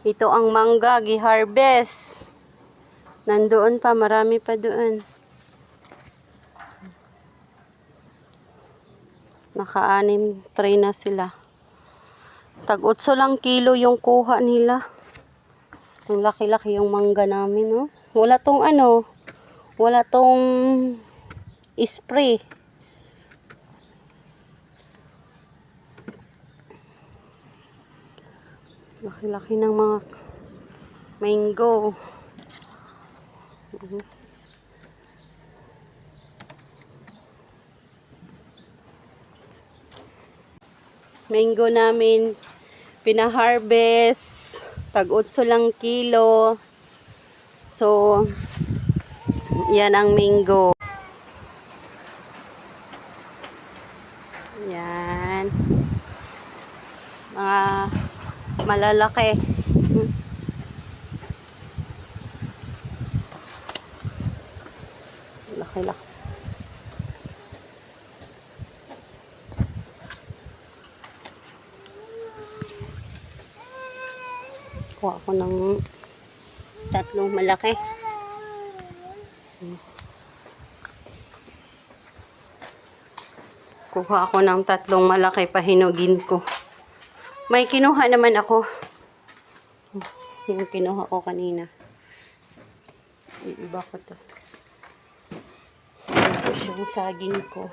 Ito ang mangga, gi-harvest. Nandoon pa, marami pa doon. Naka-anim tray na sila. Tag-8 lang kilo yung kuha nila. Ang laki-laki yung mangga namin, no? Wala tong wala tong spray. Laki-laki ng mga mango. Mango namin pina-harvest. Tag-8 lang kilo. So, yan ang mango. Yan. Mga malalaki. Laki-laki. Kuha ko ng 3 malaki. Kuha ako ng 3 malaki, pahinugin ko. May kinuha naman ako. Yung kinuha ko kanina. Iiba ko to. Tapos yung saging ko.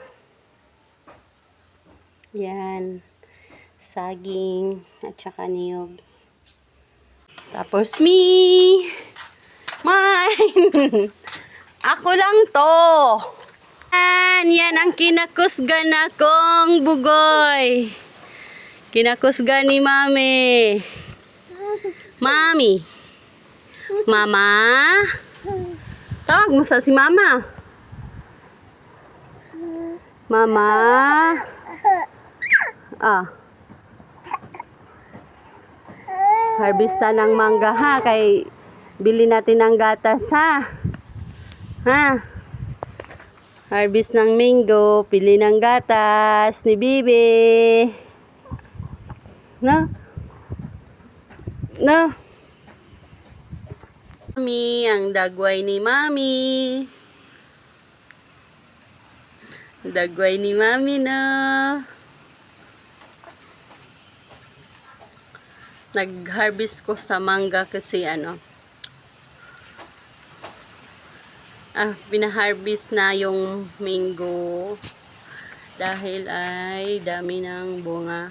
Yan. Saging at saka niyog. Tapos me! Mine! Ako lang to! Yan ang kinakusgan akong bugoy. Kinakusgan ni Mami. Mami. Mama. Tawag mo sa si Mama. Mama. Harvesta ng mangga ha. Kay bili natin ng gatas ha. Ha. Harvest ng mango. Pili ng gatas ni Bibi. No? No? Mami, ang dagway ni Mami. Dagway ni Mami na. Nag-harvest ko sa mangga kasi binaharvest na yung mango dahil ay dami ng bunga.